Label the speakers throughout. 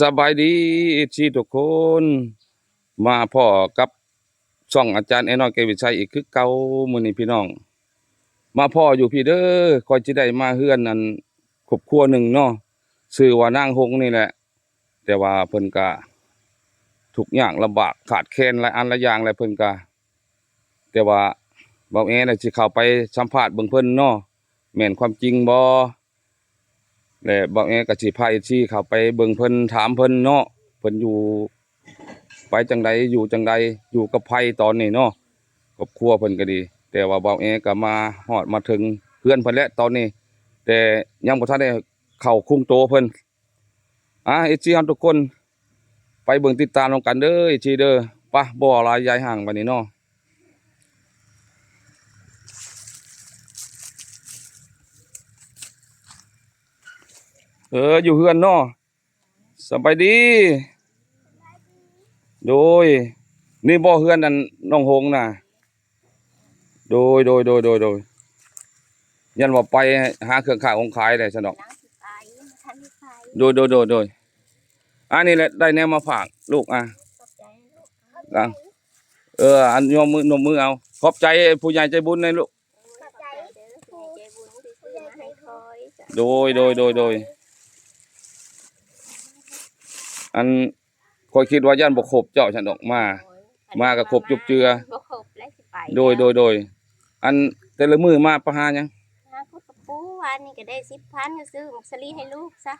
Speaker 1: สบายดีทุกคนมาพ่อกับช่องอาจารย์ไอ้น้อยเกวิชัยอีกคือเก่ามื้อนี้พี่น้องมาพ่ออยู่พี่เด้อคอยสิได้มาเฮือนนั่นครอบครัวหนึ่งเนาะชื่อว่านางหงนี่แหละแต่ว่าเพิ่นก็ทุกอย่างลำบากขาดแคลนหลายอันหลายอย่างแหละเพิ่นก็แต่ว่าเบาแอน่ะสิเข้าไปสัมภาษณ์เบิ่งเพิ่นเนาะแม่นความจริงบ่และเบาแอก็สิพา FC เข้าไปเบิ่งเพิ่นถามเพิ่นเนาะเพิ่นอยู่ ไปจังใดอยู่จังใดอยู่กับไผตอนนี้เนาะครอบครัวเพิ่นก็ดีแต่ว่าเบาแอก็มาฮอดมาถึงเพื่อนเพิ่นแล้วตอนนี้แต่ยังบ่ทันได้เข้าคุมโตเพิ่นFC ทุกคนไปเบิ่งติดตามนำกันเด้อ FC เด้อไปบ่หลายยายห่างบัดนี้เนาะอยู่เฮือนเนาะสบายดีโดยนี่บ่เฮือนนั่นน้องหงน่ะโดยยันว่าไปหาเครื่องข่ายของขายได้ซะเนาะ
Speaker 2: ล้างสิไปทันที่ไป
Speaker 1: โดยนี่แหละได้แนวมาฝากลูก
Speaker 2: ขอบใจลูก
Speaker 1: อ่ะอันยอมมือนมมือเอาขอบใจผู้ใหญ่ใจบุญในลูก
Speaker 2: ขอบใจเด้อผู้ใหญ่ใจบุญที่ซื้อมาให้คอยจ้ะ
Speaker 1: โดยอันคอยคิดว่าย่านบ่ครบเจ้าฉันดอกมาก็ครบจุบเจือ
Speaker 2: บ่ครบแล้วสิไป
Speaker 1: โดยอันแต่ละมื้อมาประหาหยัง
Speaker 2: หาคุดกระปูวันนี้ก็ได้10,000ก็ซื้อหมกสลีให้ลูกซะ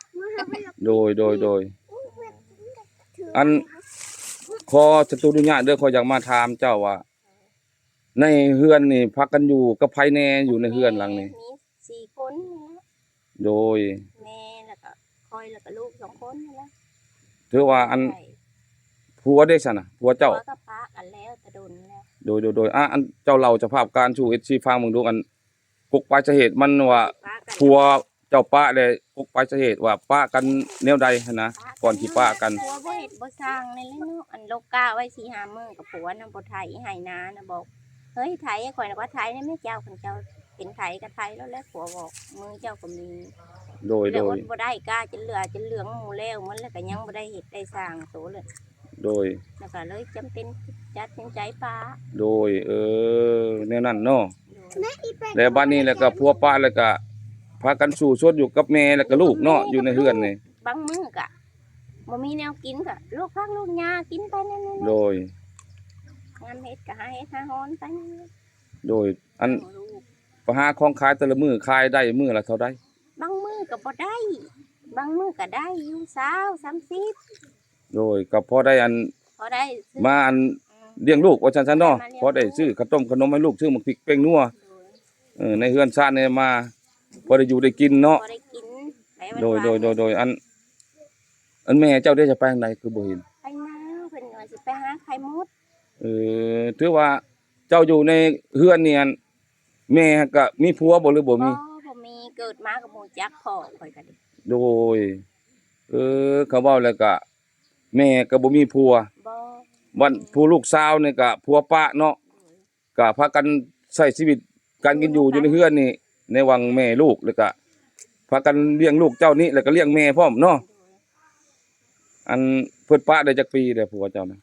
Speaker 1: โดยอันขอจตุรุญญาตเด้อขอยอยากมาถามเจ้าว่าในเฮือนนี่พักกันอยู่กับไผแน่อยู่ในเฮือนหลังนี้
Speaker 2: มี4คนนี่นะ
Speaker 1: โดย
Speaker 2: แม่แล้วก็คอยแล้วก็ลูก2คนนี่นะ
Speaker 1: ถือว่าอันผัวได้ซั่นน่ะผัวเจ้า
Speaker 2: ผัวก็ปะกันแล้วแต่โดนแล้ว
Speaker 1: โดยอันเจ้าเล่าสภาพการสู่ FC ฟังมึงดูอันกกปลายสาเหตุมันว่า
Speaker 2: ปะกัน
Speaker 1: ผัวเจ้าป้าได้กกปลายสาเหตุว่าป้ากันแนวใดหั้นนะก่อนที่ป้ากัน
Speaker 2: ผัวบ่เฮ็ดบ่สร้างนี่แหละเนาะอันโลกาไว้4-5มื้อกับผัวนำบ่ไถให้นานะบอกเฮ้ยไถให้ข่อยน่ะว่าไถได้แม่เจ้าคันเจ้าเป็นไถก็ไถแล้วแหละผัวบอกมือเจ้าก็มี
Speaker 1: โดย
Speaker 2: แล้วอดบ่ได้กล้าจนเหลือจนเหลืองหมู่แล้วมันแล้วก็ยังบ่ได้เฮ็ดได้สร้างโตเลย
Speaker 1: โดย
Speaker 2: แล้วก็เลยจำเป็นจัดสินใจป้า
Speaker 1: โดยแนวนั้นเนาะแล้วบัดนี้แล้วก็ผัวป้าแล้วก็พากันสู่ชดอยู่กับแม่แล้วก็ลูกเนาะอยู่ในเฮือนนี่
Speaker 2: บางมื้อก็บ่มีแนวกินก็ลูกพักลูกหญ้ากินไปนั่นน่ะ
Speaker 1: โดย
Speaker 2: งานเฮ็ดก็หาเฮ็ดหาฮ้อนไปนั่น
Speaker 1: โดยอันไปหาของขายแต่ละมื้อขายได้มื้อละเท่าใด
Speaker 2: บางมื้อก็บ่ได้บางมื้อก็ได้อยู่20 30
Speaker 1: โดยก็พอได้อัน
Speaker 2: พอได้
Speaker 1: มาอันเลี้ยงลูกว่าซั่นๆเนาะพอได้ซื้อข้าวต้มขนมให้ลูกซื้อหมึกพริกแป้งนัวในเฮือนซ่านนี่มาพอได้อยู่ได้กินเนาะ
Speaker 2: พอได้กิน
Speaker 1: โดยอันแม่เจ้าได้จะไปทางใดคือบ่เห็น
Speaker 2: ไปนาเพิ่นว่าสิไปหาไข่มด
Speaker 1: ถือว่าเจ้าอยู่ในเฮือนนี่อันแม่ก็มีผัวบ่หรือบ่มี
Speaker 2: บ่มีเกิดมาก็บ่จักพ่อข่อยก็ดิ
Speaker 1: โดยเขาเว้าแล้วก็แม่ก็บ่มีผัว
Speaker 2: บ่
Speaker 1: วันผู้ลูกสาวนี่ก็ผัวปะเนาะก็พากันใช้ชีวิตการกินอยู่ในเฮือนนี่ในวังแม่ลูกแล้วก็พากันเลี้ยงลูกเจ้านี่แล้วก็เลี้ยงแม่พร้อมเนาะอันเพิ่นปะได้จักปีแล้วผัวเจ้านะ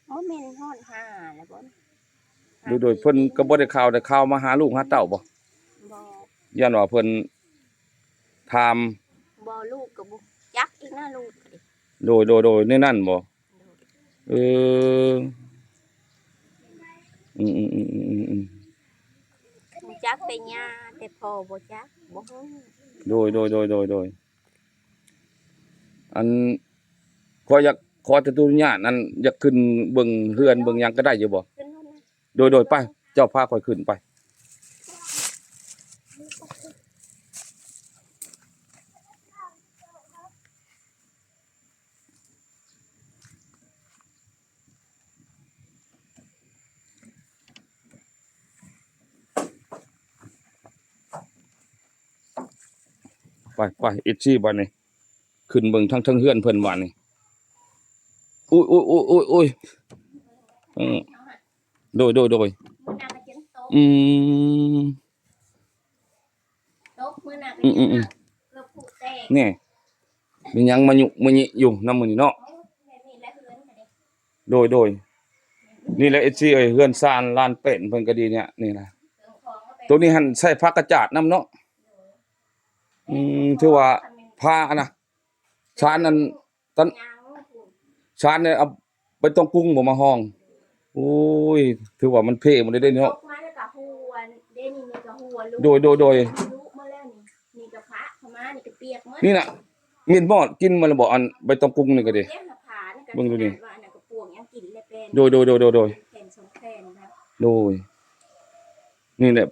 Speaker 2: บ่แม่นฮอด5แล้วบ่
Speaker 1: โดยเพิ่นก็บ่ได้ข่าวมาหาลูกหาเต้าบ่
Speaker 2: บ่
Speaker 1: ย้อนว่าเพิ่นถาม
Speaker 2: บ่ลูกก็บ่จักอีกนะลูกก็ดิ
Speaker 1: โดยในนั้นบ่เอออืม
Speaker 2: บ่จักแต่ย่าแต่พ่อบ่จักบ่ฮู้
Speaker 1: โดยอันขอจตุญญาณอันอยากขึ้นเบิ่งเรือนเบิ่งหยังก็ได้อยู่บ่
Speaker 2: ขึ้นรถนะ
Speaker 1: โดยไปเจ้าพาข้อยขึ้นไปไปอิซี่บัดนี้ขึ้นเบิ่งทั้งเฮือนเพิ่นว่านี่อุ้ยโดย
Speaker 2: มื้อหน้าก็จะโต
Speaker 1: อืม
Speaker 2: โตมื้อหน้าก็จะเกือบผูกแตก
Speaker 1: แน่ มีหยังมายุมายิอยู่นำมื้อนี้เนาะ
Speaker 2: แบบนี้แหละเฮือนก็ได้
Speaker 1: โดยนี่แหละ FC เอ้ยเฮือนซ่านลานเป็ดเพิ่นก็ดีเนี่ยนี่นะ
Speaker 2: เครื่องของก็เป็น
Speaker 1: ตัวนี้หั่นใช้ผักกระจาดนํเนาะถือว่าผ้านะชานนั้นตอน
Speaker 2: ยางพูน
Speaker 1: ชานเนี่ยเอาไปต้องกุ้งบ่มาห้องโอ้ยถือว่ามันเพ่หมดเลยเด้
Speaker 2: ย
Speaker 1: เนาะ
Speaker 2: กมาแล้วก็หัวเด้นี่นี่ก็หัวลูก
Speaker 1: โดย
Speaker 2: ลูกมาแล้วนี่ก็พระเข้ามานี่ก็เปียกหมด
Speaker 1: นี่น่ะมีดบอดกินมันแล้วบ่อันใบตองกุ้งนี่ก็ดิ
Speaker 2: เลี้ยงหน้าผานี่ก็
Speaker 1: เบิ่งดูนี่
Speaker 2: ว่าอันนั้นก็ปวงยังกินเลยเป็น
Speaker 1: โดย
Speaker 2: แผ่นสองแผ่นนะ
Speaker 1: โดยนี่แหละ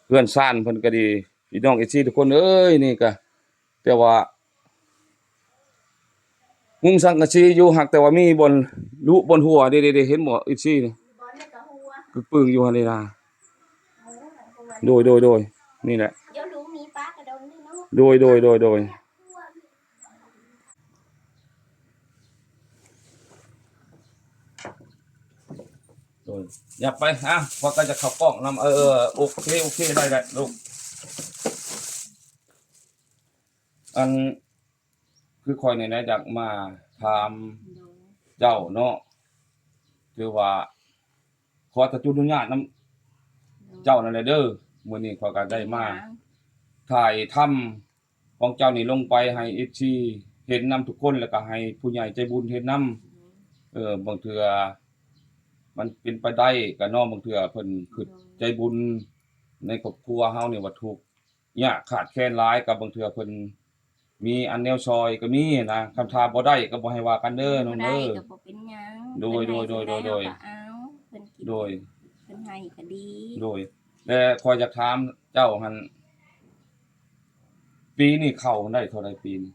Speaker 1: เพื่อนซ่านเพิ่นก็ดีพี่น้อง FC ทุกคนเอ้ยนี่ก็แต่ว่ามุงสังกะสีอยู่หักแต่ว่ามีบนลุบนหัวเด้ๆๆเห็นบ่ FC นี่
Speaker 2: บอลนี่ก็หัว
Speaker 1: คือปึ้งอยู่หั่นนี่ล่ะ
Speaker 2: หัว
Speaker 1: โดยนี่แหละ
Speaker 2: เดี๋ยวรู้มีป้ากระดนนี่เนาะ
Speaker 1: โดยโดยอย่าไปพอก็จะเข้ากล้องนำโอเคได้ลูกอันคือคอยในอยากมาถามเจ้าเนาะคือว่าขอตะจุดุญาตนํเจ้านั่นแหละเด้อมื้อนี้ข้อยก็ได้มาถ่ายทำของเจ้านี่ลงไปให้ FC เห็นนํทุกคนแล้วก็ให้ผู้ใหญ่ใจบุญเห็นนํบางเทื่อมันเป็นไปได้ก็เนาะบางเทื่อเพิ่นคิดใจบุญในครอบครัวเฮานี่ว่าทุกข์ยากขาดแคลนหลายก็บางเทื่อเพิ่นมีอันแนวซอยก็มีนะคำถามบ่ได้ก็บ่ให้ว่ากันเด้อน้อง
Speaker 2: ได้
Speaker 1: เด้อ
Speaker 2: ก็บ่เป็นหยัง
Speaker 1: โดย
Speaker 2: เพิ่นให้ก็เอาเพิ่นกิน
Speaker 1: โดย
Speaker 2: เพิ่นให้ก็ดี
Speaker 1: และขอยอยากถามเจ้าหั่นปีนี้เข้าได้เท่าใดปีนี้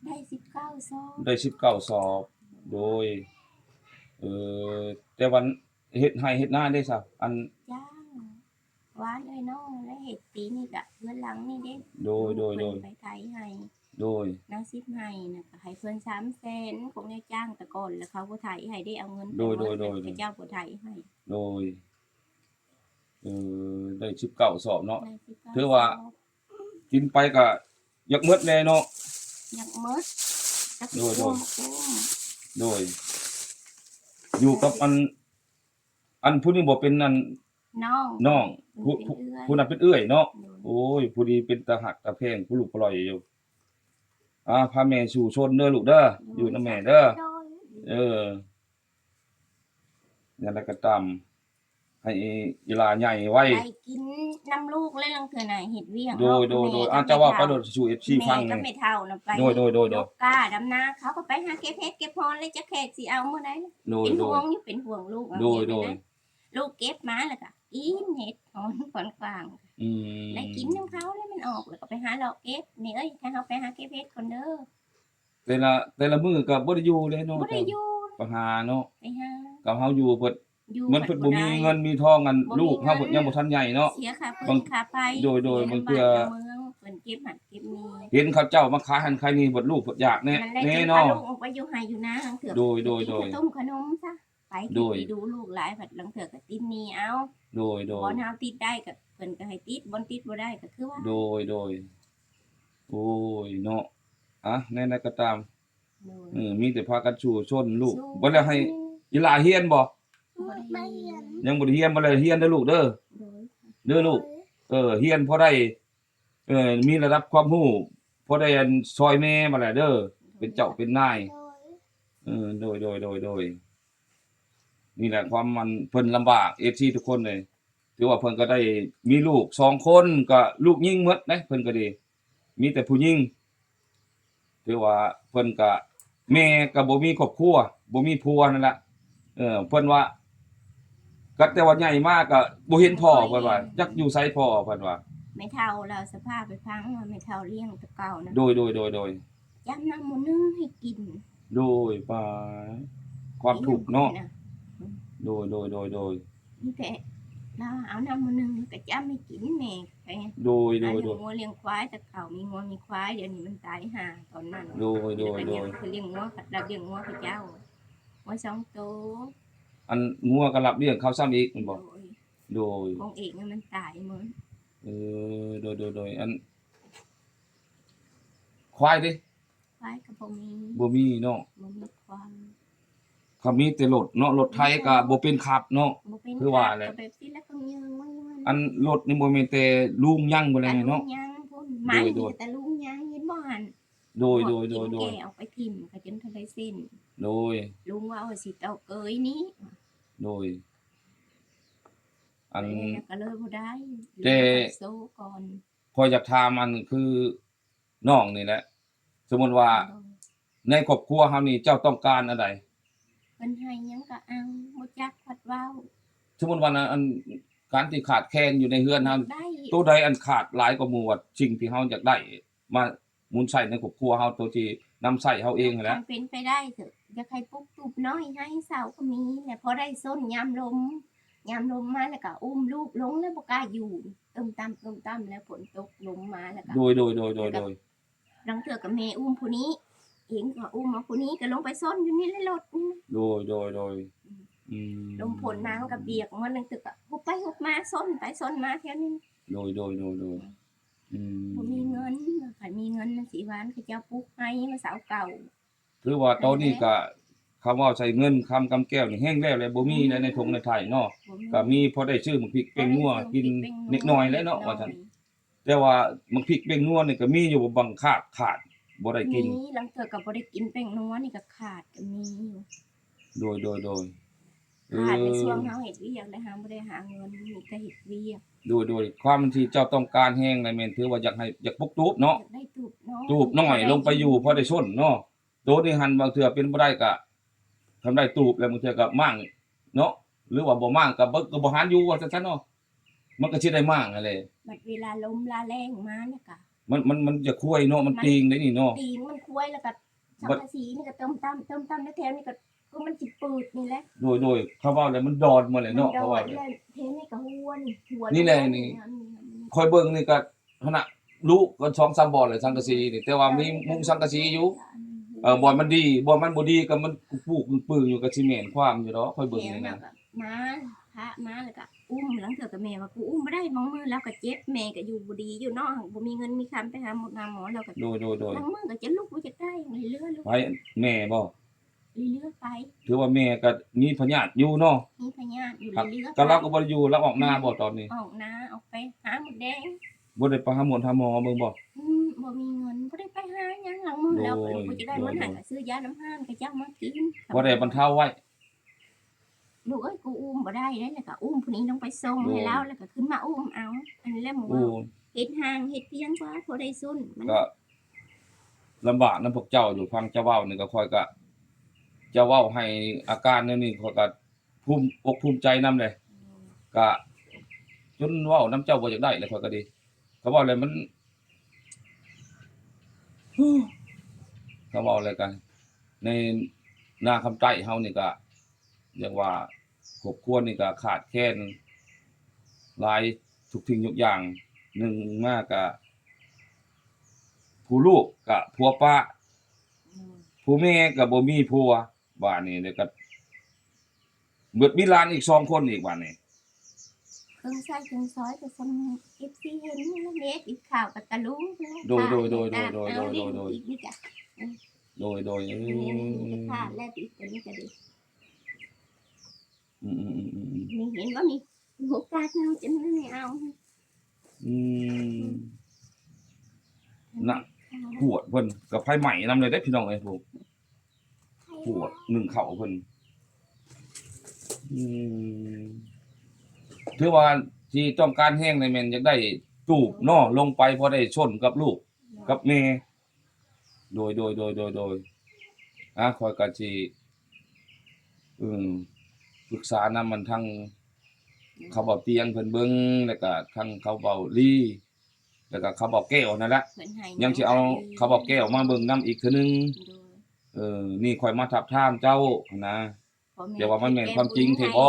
Speaker 2: ได้19ซอง
Speaker 1: ได้19สอบ โดยแต่วันเฮ็ดไร่เฮ็ดนาได้ซะอัน
Speaker 2: จ้างหวานเอ้ยน้องและเฮ็ดปีนี้ก็เฮือนหลังนี่เด้
Speaker 1: โดย
Speaker 2: เพิ่นไปไถให้
Speaker 1: โดย
Speaker 2: นาซิบให้น่ะก็ให้เพิ่น300,000คงได้จ้างแต่ก่อนแล้วเขาบ่ไถให้ได้เอาเงินไป
Speaker 1: โดย
Speaker 2: หมพระเจ้าบ่ไถให้
Speaker 1: โดยได้19สอบเนาะ
Speaker 2: ได้19
Speaker 1: ถือว่า กินไปก็อยากหมดแน่เนาะ
Speaker 2: อยากหมดจัก
Speaker 1: โดย
Speaker 2: กุ้ม
Speaker 1: โดย อยู่กับอันผู้นี้บ่เป็นอัน
Speaker 2: น้อง
Speaker 1: น้อง
Speaker 2: เพิ่
Speaker 1: ผู้
Speaker 2: นเป็นเอื้อย
Speaker 1: นั้นเป็นเอื้อยเนาะ
Speaker 2: โดย
Speaker 1: โอ้ยผู้นี้เป็นตาหักตาแพงผู้ลูกปล่อยอยู่พาแม่สู่ชนเด้อลูกเด้ออยู่นำแม่เด้อ นั่นแหละก็ตามให้อีหลาใหญ่ไว้
Speaker 2: ไปกินน้ำลูกแล้วลังเทื่อน่ะเฮ็ดเวียง
Speaker 1: โดยเจ้าว่าไปโดดสู่ FC ฟัง
Speaker 2: แม่ก็
Speaker 1: นี่
Speaker 2: ไม่เท่าน่ะไป
Speaker 1: โดย
Speaker 2: ยกกาดำนาเขาก็ไปหาเก็บเฮ็ดเก็บพรเลยจะแขกสิเอามื้อใด
Speaker 1: โดย
Speaker 2: เป็น
Speaker 1: โด
Speaker 2: ห่วย งอยู่เป็นห่วงลูกเอา
Speaker 1: โดย
Speaker 2: เฮ็นะลูกเก็บมาแล้วก็กินเฮ็ดหอนขอนฟาง
Speaker 1: อืม
Speaker 2: ได้กินน้ำเขาแล้วมันออกแล้วก็ไปหาเลาะเก็บนี่เอ้ยถ้าเฮาไปหาเก็บเฮ็ดคนเด้อ
Speaker 1: แต่ละมื้อก็บ่ได้อยู่เลยเนาะ
Speaker 2: บ่ได้อยู่
Speaker 1: ไปหาเนาะ
Speaker 2: ไปหา
Speaker 1: กับเฮาอยู่เพิ่น
Speaker 2: อยู่
Speaker 1: มันเพิ่นบ่มีเงินมีทองกันลูกเฮาเพิ่นยังบ่ทันใหญ่เนาะ
Speaker 2: เสียค่าเพิ่
Speaker 1: บาง
Speaker 2: นค่าไฟ
Speaker 1: โดยบางเทื่อ
Speaker 2: เมืองเพิ่นเก็บหัดเก็บนี่
Speaker 1: เห็นเขาเจ้ามาขายหันขายนี่เบิดลูกเบิดอยากแน่
Speaker 2: มันได้
Speaker 1: แน่
Speaker 2: กิน
Speaker 1: เนาะ
Speaker 2: ลูกออกไปอยู่ไห้อยู่นาลังเถื่อ
Speaker 1: โดย
Speaker 2: กินข้าวต้มขนมซะไป
Speaker 1: โดย
Speaker 2: ไปดูลูกหลายผัดลังเถื่อก็ติดหนี้เอา
Speaker 1: โดย
Speaker 2: บ่เฮาติดได้ก็เพิ่นก็ให้ติดบ่ติดบ่ได้ก็คือว่า
Speaker 1: โดยโอ้ยเนาะแน่ๆก็ตาม
Speaker 2: โดย
Speaker 1: มีแต่พากันสู่ชนลูก
Speaker 2: สู้
Speaker 1: บ่แล้วให้อีหลาเฮียนบ่
Speaker 2: บ่ได้เรียน
Speaker 1: ยังบ่ได้เฮียนบ่แล้วเฮียนเด้อลูกเด้อ
Speaker 2: โดย
Speaker 1: เด้อลูกเฮียนพอได้มีระดับความรู้พอได้อันซอยแม่มาแหละเด้อเป็นเจ้าเป็นนายโดยนี่แหละความมันเพิ่นลำบาก FC ทุกคนเลยถือว่าเพิ่นก็ได้มีลูก2คนก็ลูกหญิงหมดนะเพิ่นก็ดีมีแต่ผู้หญิงถือว่าเพิ่นก็แม่ก็บ่มีครอบครัวบ่มีผัวนั่นแหละเพิ่นว่าก็แต่ว่าใหญ่มากก็บ่เห็นพ่อเพิ่นว่าจักอยู่ไสพ่อเพิ่นว่า
Speaker 2: ไม่เท่าเราสภาพไปพังว่าไม่เท่าเลี้ยงแตะเก่านะ
Speaker 1: โดย
Speaker 2: ยำน้ำหมูนึ่งให้กิน
Speaker 1: โดยไปความถูกข์เนาะ
Speaker 2: นะ
Speaker 1: โดย
Speaker 2: นี่แต่เราเอาน้ำหมูนึ่งก็จ้ำให้กินแม่ไป
Speaker 1: โดย
Speaker 2: เลี้ยงงัวเลี้ยงควายแต่เก่ามีงัวมีควายเดี๋ยวนี้มันตายห่าตอนนั้น
Speaker 1: โดย
Speaker 2: คือเลี้ยงงัวเราเลี้ยงงัวพระเจ้างัว2ตัว
Speaker 1: อันงัวก็รับเลี้ยงเขาซ้ำอีกแม่นบ่
Speaker 2: โดย
Speaker 1: โดย
Speaker 2: ของเอกเนี่ยมันตายหมด
Speaker 1: โดยอันควายดิ
Speaker 2: ก็บ่มี
Speaker 1: บ่มีเนาะ
Speaker 2: บ่มีความ
Speaker 1: เขามีแต่รถเนาะรถไทยก็บ่เป็นขับเนาะ
Speaker 2: บ่เป็น
Speaker 1: คือว่าแหละ
Speaker 2: ก็แบบนี้แล้วก็ยืงมัน
Speaker 1: อันรถนี่บ่แม่นแต่ลุงยั่งบ่แล
Speaker 2: แต่ลุ
Speaker 1: เนาะ
Speaker 2: งยังพุ่นไม้
Speaker 1: โดย
Speaker 2: แต่ลุงยังเห็นบ่หั่น
Speaker 1: โดย
Speaker 2: แก่เอาไปทิ่มก็จนทันได้สิ้น
Speaker 1: โดย
Speaker 2: ลุงว่าเอาสิเตาเกยนี้
Speaker 1: โดย อัน
Speaker 2: ก็เลยบ่ได้
Speaker 1: แต่
Speaker 2: โซก่อน
Speaker 1: ข้อยอยากถามอันคือน้องนี่แหละ สมมุติว่าในครอบครัวเฮานี่เจ้าต้องการอันใด
Speaker 2: เพิ่นให้หยังก็เอาบ่จักพัดเว้า
Speaker 1: สมมุติว่าอันการที่ขาดแคลนอยู่ในเฮือนเฮา
Speaker 2: ได้
Speaker 1: ตัวใดอันขาดหลายกว่าหมู่ว่าสิ่งที่เฮาอยากได้มาหมุนใช้ในครอบครัวเฮาตัวที่นำใช้เฮาเองนั่นแหละ
Speaker 2: ทำเป็นไปได้เถอะอยากให้ปลุกตุบน้อยให้เสาก็มีแหละพอได้ส้นยามลมมาแล้วก็อุ้มลูกลงแล้วบ่กล้าอยู่เติมตำแล้วฝนตกลมมาแล้วก็
Speaker 1: โดย
Speaker 2: ลังเทื่อกับแม่อุ้มผู้นี้เองก็อุ้มมาผู้นี้ก็ลงไปส้นอยู่นี่ในรถนี่
Speaker 1: โดยอืม
Speaker 2: ลมฝนมามันก็เบียกมันลังตึกอะหุบไปหุบมาส้นไปส้นมาแถวนี้
Speaker 1: โดยอืม
Speaker 2: บ่มีเงินคันมีเงินน่ะสิหวานเขาเจ้าปลูกให้มาเสาเก่า
Speaker 1: คือว่าตอนนี้ก็คำว่าใช้เงินคำกำแก้วนี่แห้งแล้วบ่มีในทงในไทยเนาะ
Speaker 2: บ่มี
Speaker 1: ก็มีพอได้ซื้อมักพริกเป้งนัวกินนิดหน่อยแล้วเนาะว่าซั่นแต่ว่ามักพริกเป้งนัวนี่ก็มีอยู่บ่บังขาดบ่ได้กิน
Speaker 2: มีลังเทื่อก็บ่ได้กินแป้งนัวนี่ก็ขาดก็มีอยู่
Speaker 1: โดย
Speaker 2: ขาดในช่วงเฮาเฮ็ดเวียกแล้วหาบ่ได้หาเงินมีแต่เฮ็ดเวียก
Speaker 1: โดยความที่เจ้าต้องการแห้งนั่นแม่นถือว่าอยากปลุกตูบเนาะ
Speaker 2: อยากได้ตูบน้อย
Speaker 1: ตูบน้อยลงไปอยู่พอได้ชนเนาะโดนนี่หันบางเทื่อเป็นบ่ได้ก็ทำได้ตูบแล้วบางเทื่อก็มั่งเนาะหรือว่าบ่มั่งก็บ่หันอยู่ว่าซั่นๆเนาะมันก็สิได้มั่งนั่นแหละ
Speaker 2: บัดเวลาลมลาแรงมาเนี่ยก็
Speaker 1: มันจะคุยเนาะมันติงได้นี่เนาะ
Speaker 2: ตีนมันคุ้ยแล้วก็สังกะสีนี่ก็เติมตำแล้วแถวนี่ก็คือมันสิปืดนี่แหละ
Speaker 1: โดยเขาเว้าแล้วมันดอนหมดเลยเนาะเขาว่า
Speaker 2: แล้วเทนี่ก็หัว
Speaker 1: นี่แหละนี่ คอยเบิ่งนี่ก็ขณะลูกก็2-3บ่อนเลยสังกะสีนี่แต่ว่ามีมุงสังกะสีอยู่บ่อนมันดีบ่อนมันบ่ดีก็มันปุกปึ้งอยู่ก็สิแม่นความอยู่ดอกคอยเบิ่งนี่นะ
Speaker 2: มาพระมาแล้วก็อุ้มหลังเถื่อกับแม่ว่ากูอุ้มบ่ได้มองมือแล้วก็เจ็บแม่ก็อยู่บ่ดีอยู่เนาะบ่มีเงินมีคำไปหาหมอแล้วก็
Speaker 1: โดย
Speaker 2: ทั้งมือก็จะลุกบ่จะได้เลื่อนลูก
Speaker 1: ไว้แม่บ่
Speaker 2: เลื่อนไป
Speaker 1: ถือว่าแม่ก็มีพญาติอยู่เนาะ
Speaker 2: มีพญาธิอยู่
Speaker 1: ครับ
Speaker 2: เลื่อน
Speaker 1: ก็เราก็บ่ได้อยู่เราออกนาบ่ตอนนี้
Speaker 2: ออกนาออกไปหาหมดแดง
Speaker 1: บ่ได้ไปหาหมอเบิ่งบ่
Speaker 2: บ่มีเงินบ่ได้ไปหาหยังหลังมือแล้ว
Speaker 1: โดย
Speaker 2: บ่จะได้มันหันก็ซื้อยาน้ำห้านก็จักมากิน
Speaker 1: บ่ได้บรรเทาไว้
Speaker 2: ลูกเอ้ยกูอุ้มบ่ได้แล้วก็อุ้มผู้นี้ลงไปส่งให้แล้วแล้วก็ขึ้นมาอุ้มเอาอันนี้แหละหมู่
Speaker 1: โอ้
Speaker 2: ว่าเฮ็ดห่างเฮ็ดเพียงกว่าพอได้ซุนมัน
Speaker 1: ก็ลำบากนํพวกเจ้าอยู่ฟังเจ้าเว้านี่ก็ค่อยก็เจ้าเว้าให้อาการแนวนี้ค่อยก็ภูมิอกภูมิใจนำเลย ก็จนเว้าน้ำเจ้าบ่อยากได้เลยข้อยก็ดีเขาเว้าแล้วมันเขาเว้าแล้วกัน ในนาคำใต้เฮานี่ก็เรียกว่าครอบครัวนี่ก็ขาดแคลนหลายทุกสิ่งทุกอย่างหนึ่งมาก็ผู้ลูกก็ผัวป้าผู้แม่ก็บ่มีผัวบ้านนี้แล้วก็เบิดมีหลานอีก2คนอีกบ้านนี้
Speaker 2: เครื่องใช้เครื่องซอยก็สำ FC เห็นนี่เล็กอีกข่าวกับตะลุง
Speaker 1: โดย
Speaker 2: อีกนี่จ้ะ
Speaker 1: โดย
Speaker 2: นี่ค่ะแล้วอีกตัวนี้ก็ดี
Speaker 1: อืม
Speaker 2: นี่เห็นว่ามีหัวกาดเอาจนไม่เอา
Speaker 1: น่ะปวดเพิ่นกับไผใหม่นำเลยได้พี่น้องเอ้ยพวกปวดนึ่งเข่าเพิ่นถือว่าที่ต้องการแห้งในแม่นอยากได้จูบเนาะลงไปพอได้ชนกับลูกกับแม่โดยข้อยก็สิปรึกษานำมันทั้งเขาเบาเตียงเพิ่นเบิ่งแล้วก็ทั้งเขาเบาลี่แล้วก็เขาเบาแก้วนั่นแหละ
Speaker 2: เพิ่นให้
Speaker 1: ยังสิเอาเขาเบาแก้วมาเบิ่งนํอีกเทื่อนึงนี่ข่อยมาทับทามเจ้านะเดี๋ยวว่ามันแม่นความจริงแท้บ่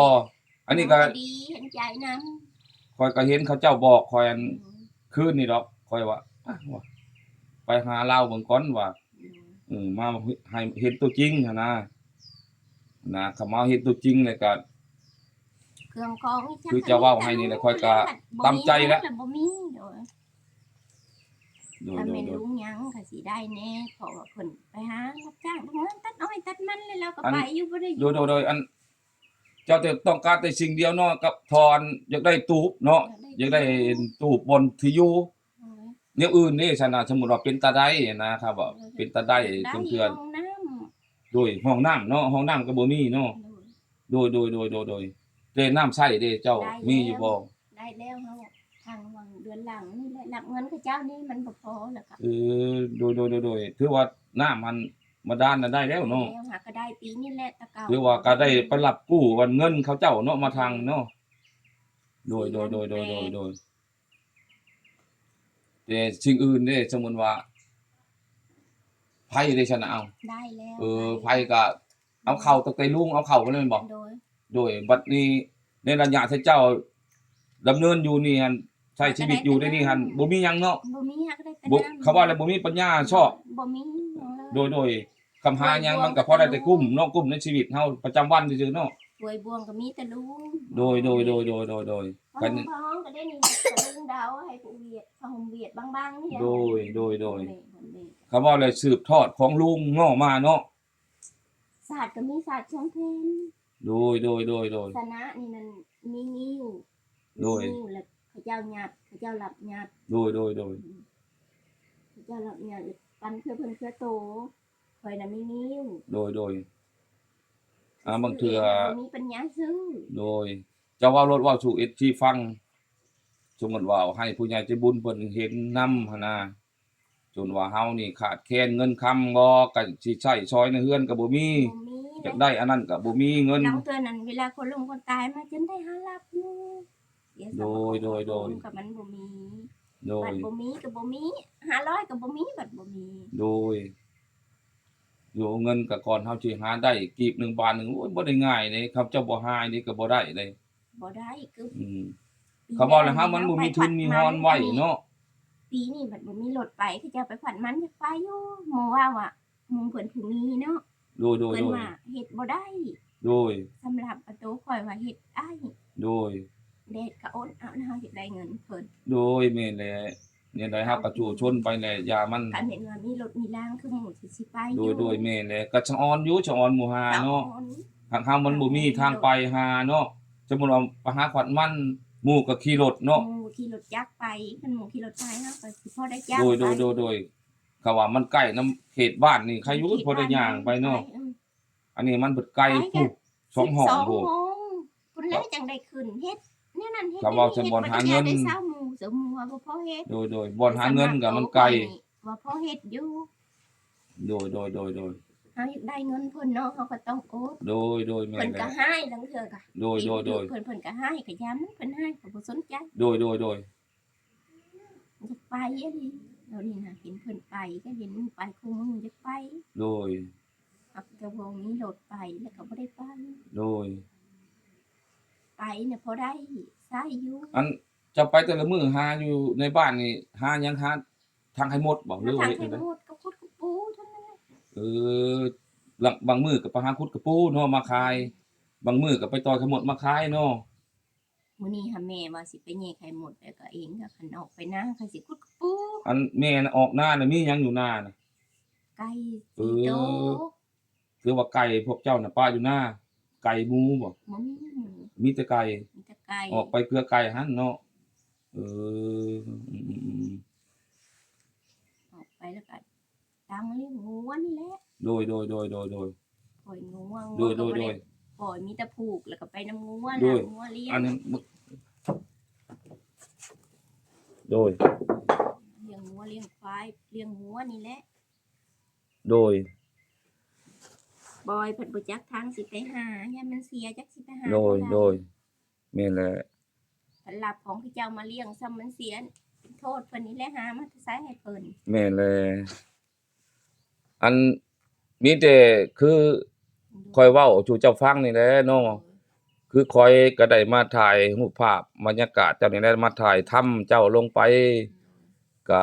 Speaker 1: อันนี้ก็
Speaker 2: ดีเห็นใจนำ
Speaker 1: ข่อยก็เห็นเขาเจ้าบอกข่อยอันคืนนี่ดอกข่อยว่าว่าไปหาลาวเบิ่งก่อนว่ามาให้เห็นตัวจริงหันนะเขามาเห็นตัวจริงแล้วก็
Speaker 2: เครื่องของนี่
Speaker 1: คือจะเว้าให้นี่แหละค่อยก็ตามใจแล้ว
Speaker 2: บ่มี
Speaker 1: โดย
Speaker 2: ถ้า
Speaker 1: โด
Speaker 2: แม่
Speaker 1: ย
Speaker 2: น
Speaker 1: โดย
Speaker 2: ลุงหยังก็สิได้แน่เพราะว่าเพิ่นไปหารับจ้างทำงานตัดอ้อยตัดมันแล้วเราก็
Speaker 1: อัน
Speaker 2: ไปอยู่บ่ได้อ
Speaker 1: โด
Speaker 2: ยู่
Speaker 1: ยอันเจ้าแต่ต้องการแต่สิ่งเดียวเนาะกับทอนอยากได้ตูบเนาะอยากได้ตูบบนที่อยู่
Speaker 2: โอ้ย
Speaker 1: แนวอื่นนี่ซั่นน่ะสมมุติว่าเป็นตาได้นะครับว่าเป็นตาได้
Speaker 2: ได้
Speaker 1: เทื่อ
Speaker 2: ห้องน้ำ
Speaker 1: โดยห้องน้ำเนาะห้องน้ำก็บ่มีเนาะ
Speaker 2: โดย
Speaker 1: โดยแต่น้ำใช้เด้เจ้า
Speaker 2: ได้
Speaker 1: มีอยู่บ่
Speaker 2: ได้แล้วเฮาทางวังเดือนหลังนี่แหละรับเงินเขาเจ้านี่มันบ่พอแล้วก็
Speaker 1: โดยถือว่าน้ำมันมาด้านน่ะได้แล้วเนาะ
Speaker 2: แล้วหาก็ได้ปีนี้แหละแตะเก่า
Speaker 1: หรือว่าก็ได้ไปรับกู้วันเงินเขาเจ้าเนาะมาทางเนาะโดยแต่สิ่งอื่นเด้สมมุติว่าไผได้ชนะเอา
Speaker 2: ได้แล้ว
Speaker 1: ไผก็เอาเข้าตั้งแต่ลุงเอาเข้าไปเลยแม่นบ่
Speaker 2: โดย
Speaker 1: โดยบัดนี้ในระยะที่เจ้าดำเนินอยู่นี่หั่นใช้ชีวิตอยู่ในนี่หั่นบ่มีหยังเนาะ
Speaker 2: บ่มีหาก็ได้แต่
Speaker 1: บ่
Speaker 2: น้ำ
Speaker 1: เขาว่าแล้วบ่มีปัญญาชอบ
Speaker 2: บ่มีหยังเลย
Speaker 1: โดยคำหาหยังมันก็พอได้แต่กุ้มเนาะกุ้มในชีวิตเฮาประจำวันซื่อๆเนาะ
Speaker 2: ถ้วยบวงก็มีแต่ลุง
Speaker 1: โดย
Speaker 2: พอ
Speaker 1: กัน
Speaker 2: ห้องก็ได้นี่ลุงดาวให้ผู้เวียดผ้าห่มเวียดบางๆนี่
Speaker 1: โดยคำว่าเลยสืบทอดของลุงเนาะมาเนาะ
Speaker 2: ศาสตร์ก็มีศาสตร์ช่องเพน
Speaker 1: โดย
Speaker 2: สนะนี่มันมีนิ้ว
Speaker 1: โดย
Speaker 2: นิ้วแล้วเขาเจ้าหยัดเขาเจ้าหลับหยัด
Speaker 1: โดย
Speaker 2: เขาเจ้าหลับหยัดปันเพื่อเพิ่นเพื่อโตข่อยน่ะมีนิ้ว
Speaker 1: โดยบางเทื่อ
Speaker 2: บ่มีปัญญาซื้อ
Speaker 1: โดยเจ้าเว้ารถเว้าสู่ FC ฟังสมมุติว่าให้ผู้ใหญ่ใจบุญเพิ่นเห็นนำหั่นนะจนว่าเฮานี่ขาดแคลนเงินคำบ่ก็สิใช้ซอยในเฮือนก็บ่มี
Speaker 2: บ่มี
Speaker 1: อยากได้อันนั้นก็บ่มีเงิน
Speaker 2: หลังเตือนนั้นเวลาคนลงคนตายมาจนได้หารับอยู่เสียสมอง
Speaker 1: โดย
Speaker 2: กับมันบ่มี
Speaker 1: โด
Speaker 2: บั
Speaker 1: ย
Speaker 2: ดบ่มีก็บ่มี500ก็บ่มีบัดบ่มี
Speaker 1: โดยอยู่เงินก็ก่อนเฮาสิหาได้กีบ1 บาทหนึงโอ้ยบ่ได้ง่ายเด้ครับเจ้าบ่หานี่ก็บ่ได้เด้
Speaker 2: บ่ได้คือ
Speaker 1: เขาบอกแล้วเฮามันบ่มีทุนมีฮอนไว้เนาะ
Speaker 2: ปีนี้บัดบ่มีรถไปเขาเจ้าไปขวัญมันอยากไปอยู่หมู่ว่าหมู่เพิ่นผู้มีเนาะ
Speaker 1: โดย
Speaker 2: เพิ่นว่าเฮ็ดบ่ได้
Speaker 1: โดย
Speaker 2: สำหรับประตูข่อยว่าเฮ็ดได้
Speaker 1: โดย
Speaker 2: เด็ดก็โอนเอาเฮาเฮ็ดได้เงินเพิ่น
Speaker 1: โดยแม่นแหละเนี่ยได้ฮับกระจู่ชนไปแหละอย่ามัน
Speaker 2: คันเห็นว่ามีรถมีรางคือหมู่สิไปอ
Speaker 1: โดยแม่นแหละก็ชะออนอยู่ชะออนหมู่หาเนาะ
Speaker 2: สออน
Speaker 1: ทางเฮามันบ่มีทางไปหาเนาะสมมุติว่าไปหาขวัญมันหมู่ก็ขี่รถเนาะ
Speaker 2: หมู่ขี่รถจักรไปคันหมู่ขี่รถไฟเฮาก็สิพอได้จ้าง
Speaker 1: โดยเขาว่ามันใกล้นำเขตบ้านนี่ใครอยู่พอได้ย่างไปเนาะอันนี้มันเบิดไกลปุ๊บ2ห้อง
Speaker 2: 12
Speaker 1: โห
Speaker 2: โมงพุ่นแล้วจังได้ขึ้นเฮ็ดแนวนั้นเฮ็ด
Speaker 1: เขาเว้าจะบ่หาเงิน
Speaker 2: ได้เช้าหมู่เสริมหมู่ว่าบ่พอเฮ็ด
Speaker 1: โดยบ่อนหาเงินก็มันไกล
Speaker 2: ว่าพอเฮ็ดอยู่
Speaker 1: โดย
Speaker 2: เฮาอยากได้เงินเพิ่นเนาะเฮาก็ต้องโอน
Speaker 1: โดยแม่
Speaker 2: เพิ่
Speaker 1: น
Speaker 2: น
Speaker 1: แห
Speaker 2: ก็
Speaker 1: ละ
Speaker 2: ให้ลังเทื่อก็
Speaker 1: โดย
Speaker 2: เพิ่นก็ให้ก็ย้ำเพิ่นให้ก็บ่สนใจ
Speaker 1: โดย
Speaker 2: อยากไปอะดิเดี๋ยวนี้น่ะเห็นเพิ่นไปก็เห็นมึงไปคู่มึงอยากไป
Speaker 1: โดย
Speaker 2: อักก็บ่มีรถไปแล้วก็บ่ได้ไป
Speaker 1: โดย
Speaker 2: ไปเนี่ยพอได้ใช้อยู่
Speaker 1: อันจะไปแต่ละมื้อหาอยู่ในบ้านนี่หาหยังหาทางให้หมดบ่หรือว่า
Speaker 2: ทาง
Speaker 1: เฮ็ด
Speaker 2: ให้
Speaker 1: จังได๋
Speaker 2: หมดก็คุดกับปูเท่านั้นแหละ
Speaker 1: เออบางมื้อก็ไปหาขุดกระปูเนาะมาขาย บางมื้อก็ไปต่อยขมดมาขายเนาะ
Speaker 2: มื้อนี้หาแม่ว่าสิไปแย่ไข่หมดแล้วก็เองก็คันออกไปนาเขาสิคุดกับปู
Speaker 1: อันแม่น่ะออกนาน่ะมีหยังอยู่นาน่ะ
Speaker 2: ไก่
Speaker 1: เอ
Speaker 2: สี
Speaker 1: อ
Speaker 2: โต
Speaker 1: คือว่าไก่พวกเจ้าน่ะป้าอยู่นาไก่หมูบ่
Speaker 2: บ่มีหมู
Speaker 1: มีแต่ไก่
Speaker 2: มีแต่ไก่
Speaker 1: ออกไปเพื่อไก่หั่นเนาะเอออืม
Speaker 2: ออกไปแล้วก็ตั้งเลี้ยงงัวนี่แหละ
Speaker 1: โดย
Speaker 2: ปล่อยงัว
Speaker 1: โด
Speaker 2: งัวย
Speaker 1: โด
Speaker 2: ก็บ่ได้
Speaker 1: ย
Speaker 2: ปล่อยมีแต่ผูกแล้วก็ไปน้ำงัว
Speaker 1: โด
Speaker 2: นะ
Speaker 1: ย
Speaker 2: งัวเลี้ยง
Speaker 1: อันนี้โดย
Speaker 2: เลี้ยงงัวเลี้ยงควายเลี้ยงงัวนี่แหละ
Speaker 1: โดย
Speaker 2: บอยเพิ่นบ่จักทางสิไปหายามมันเสียจักสิไปหา
Speaker 1: โดยแม่นแหละ
Speaker 2: เพิ่นรับของที่เจ้ามาเลี้ยงซ้ำมันเสียเป็นโทษเพิ่นนี่แหละหามาใช้ให้เพิ่น
Speaker 1: แม่นแหละอันมีแต่คือคอยเว้าสู่เจ้าฟังนี่แหละเนาะคือคอยก็ได้มาถ่ายรูปภาพบรรยากาศเจ้านี่แหละมาถ่ายทำเจ้าลงไปก็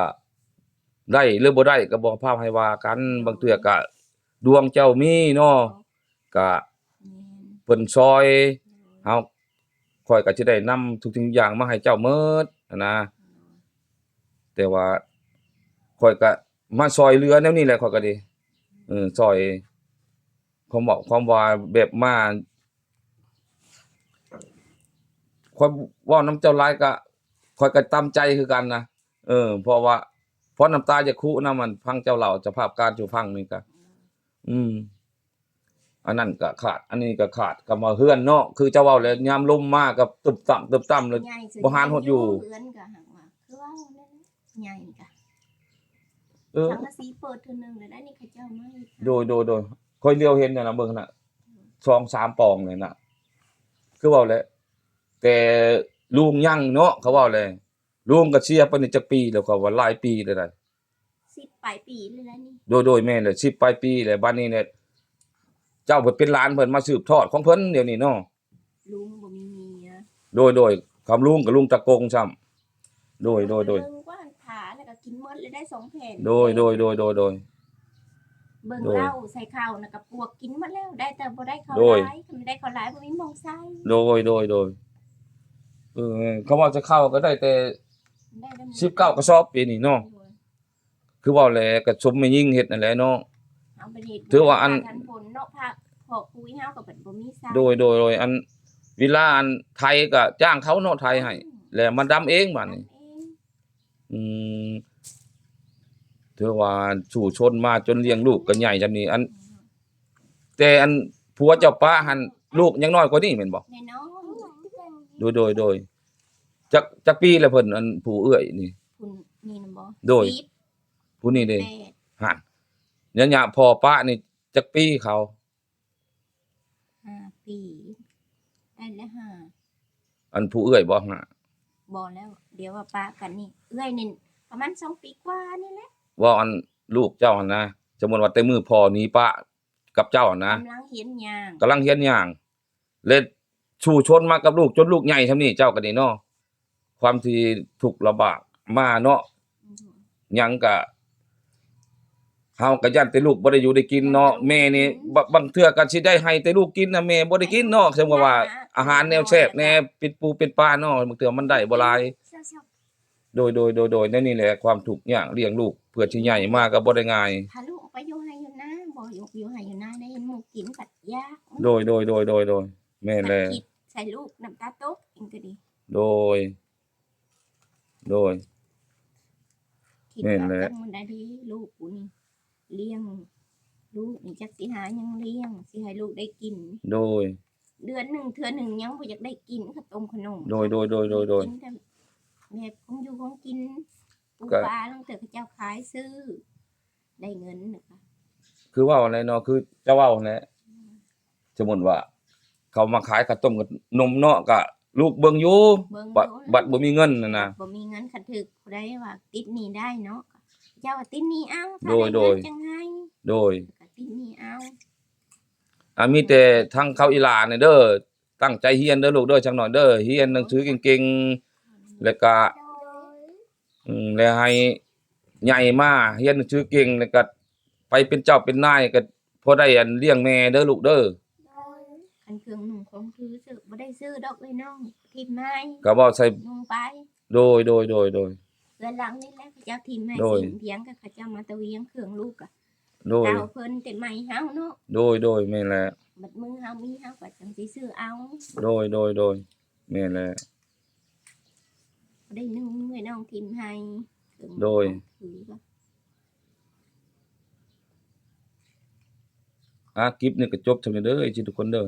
Speaker 1: ได้หรือบ่ได้ก็บ่พาให้ว่ากันบางเทื่อก็ดวงเจ้ามีเนาะก็
Speaker 2: แม่น
Speaker 1: เพิ่นซอยเฮาข้อยก็สิได้นำทุกสิ่งทุกอย่างมาให้เจ้าหมดอะนะแต่ว่า ข่อยก็มาซอยเรือแนวนี้แหละข่อยก็ดีซอยความว่าแบบมาข่อยเว้านํเจ้าหลายก็ข่อยก็ตามใจคือกันนะเพราะน้ำตาจะคุนำมันฟังเจ้าเล่าสภาพการสู่ฟังนี่ก็อืมอันนั้นก็ขาด อันนี้ก็ขาดก็มาเฮือนเนาะคือเจ้าเว้าแล้วยามลมมาก็ตึบต่ำเลย
Speaker 2: ใหญ่สุด
Speaker 1: บ่หานฮอดอยู่
Speaker 2: เฮือนก็หักว่าคือว่านั่นแหละใหญ่ก็
Speaker 1: เออ
Speaker 2: สังกะสีเปิดเทื่อนึงแล้วได้นี่เขาเจ้ามาเฮ็ด
Speaker 1: โดยค่อยเลียวเห็นน่ะนะเบิ่งน่ะ2-3ปองเลยน่ะคือเว้าแหละแต่ลุงยังเนาะเขาเว้าแหละลุงก็เสียไปนี่จักปีแล้วเขาว่าหลายปีแล้วได้
Speaker 2: 10ปลายปีเลยแล้วนี่
Speaker 1: โดยแม่นแหละ10ปลายปีแล้วบัดนี้เนี่ยเจ้าเพิ่นเป็นหลานเพิ่นมาสืบทอดของเพิ่นเดี๋ยวนี้เนาะ
Speaker 2: ลุงบ่มีเมีย
Speaker 1: โดยคำลุงกับลุงตะกงซ้ำโดย
Speaker 2: เบิ่งว่าขาแล้วก็กินหมดเลยได้2แผ่น
Speaker 1: โดย
Speaker 2: เบิ่ง
Speaker 1: โดย
Speaker 2: เหล้าใส่ข้าวน่ะก็ปวกกินหมดแล้วได้แต่บ่ได้ข้าว
Speaker 1: โดย
Speaker 2: หลายคันได้ข้าวหลายบ่มีหม้องใส่
Speaker 1: โดยเขาว่าจะเข้าก็ได้แต่
Speaker 2: ได้แต่
Speaker 1: 19กระสอบปีนี้เนาะคือเว้าแหละก็สมแม่ยิ่งเฮ็ดนั่นแหละเนาะ
Speaker 2: เอาไปเฮ็ด
Speaker 1: ถือว่าอัน
Speaker 2: ทันผลเนาะภาคพอกคุยเฮาก็เพิ่นบ่มีใส่
Speaker 1: โดยอันเวลาอันไทยก็จ้างเขาเนาะไทยให้แล้วมาดำเองบัดนี้ อืมถือว่าสู่ชนมาจนเลี้ยงลูกก็ใหญ่จำนี้อัน แต่อันผัวเจ้าป้าหันลูกยังน้อยกว่านี้แม่นบ่
Speaker 2: น้อย
Speaker 1: โดยจักปีแล้วเพิ่นอันผู้เอื้อยนี่
Speaker 2: ๆคุณนี่น่ะบ่
Speaker 1: โดย
Speaker 2: 10
Speaker 1: ผู้นี้เด้
Speaker 2: 8
Speaker 1: หั่นยะพ่อป้านี่จักปีเขา
Speaker 2: 5ปีได้แล้ว5
Speaker 1: อันผู้เอื้อยบ่หา
Speaker 2: บ่แล้ว เดี๋ยวว่าป้ากันนี่เอื้อยนี่ประมาณ2ปีกว่านี่แหละ
Speaker 1: ว่าอันลูกเจ้าหั่นนะสมมุติว่าแต่มือพ่อหนีป้ากับเจ้าหั่นนะ
Speaker 2: กำลังเหียนย่าง
Speaker 1: กำลังเฮียนหย่างเลยสู่ชนมากับลูกจนลูกใหญ่ซำนี้เจ้าก็นี่เนาะความที่ทุกข์ลำบากมาเนาะหยังก็เฮาก็ย้านแต่ลูกบ่ได้อยู่ได้กินเนาะแม่นี่บางเทื่อก็สิได้ให้แต่ลูกกินนะแม่บ่ได้กินเนาะสมมุติว่า อาหารแนวแซ่บแนวเป็ดปูเป็ดปลาเนาะบางเทื่อมันได้บ่หลายโดยนั่นนี่แหละความทุกข์ยากเลี้ยงลูกเพื่อสิใหญ่มาก็บ่ได้ง่าย
Speaker 2: ถ้าลูกไปอยู่ให้อยู่นะบ่อยู่ให้อยู่นะได้เห็นหมู่กินกัดยาก
Speaker 1: โดยแม่นแหละ
Speaker 2: คิดใส่ลูกน้ำตาตกเองก็ดี
Speaker 1: โดย
Speaker 2: คิด
Speaker 1: แม่นแหละ
Speaker 2: ว่าจังมันได้ดีลูกกูนี่เลี้ยงลูกนี่จักสิหายังเลี้ยงสิให้ลูกได้กิน
Speaker 1: โดย
Speaker 2: เดือนหนึ่งเทื่อหนึ่งยังบ่อยากได้กินข้าวต้มขนม
Speaker 1: โดย
Speaker 2: กินแต่แบบของอยู่ของกินปู
Speaker 1: ก็
Speaker 2: ปลาตั้งแต่เขาเจ้าขายซื้อ ได้เงินนะคะ
Speaker 1: คือเว้าแหละเนาะคือเจ้าเว้าแหละสมมุติว่า เขามาขายข้าวต้มกับนมเนาะก็ลูกเบิ่งอยู่
Speaker 2: เบิ่ง
Speaker 1: บัดบ่มีเงินนั่นน่ะ
Speaker 2: บ่มีเงินคันถึกผู้ใดว่าติดหนี้ได้เนาะเจ้าว่าติดหนี้เอาถ้า
Speaker 1: โดย
Speaker 2: ไเงินจังไง
Speaker 1: โดย
Speaker 2: ก็ติดหนี้เอา
Speaker 1: มีแต่ทางเขาอีหลาเนี่ยเด้อตั้งใจเรียนเด้อลูกเด้อจักหน่อยเด้อเรียนหนังสือเก่งๆแล้วก็แล้วให้ใหญ่มาเรียนหนังสือเก่งแล้วก็ไปเป็นเจ้าเป็นนายก็พอได้อันเลี้ยงแม่เด้อลูกเด้อ
Speaker 2: คันเครื่องนุ่งของถือซื้อบ่ได้ซื้อดอกเลยน้องทิ่มให้
Speaker 1: ก็เว้าใส่
Speaker 2: นุ่งไป
Speaker 1: โดย
Speaker 2: เรือนหลังนี่แหละเขาเจ้าทิ่มให้
Speaker 1: โดย
Speaker 2: สิ่งเถียงก็เขาเจ้ามาตะเวียงเครื่องลูกอะ
Speaker 1: โดย
Speaker 2: เก่าเพิ่นแต่ใหม่เฮาเนาะ
Speaker 1: โดยแม่นแหละ
Speaker 2: บัดมือเฮามีเฮาก็จังสิซื้อเอา
Speaker 1: โดยแม่นแหละ
Speaker 2: บ่ได้นุ่งให้น้องทิ่มให้เครื่อง
Speaker 1: โดย
Speaker 2: ถือก็
Speaker 1: คลิปนี้ก็จบเท่านี้เด้อไอ้ทุกคนเด้อ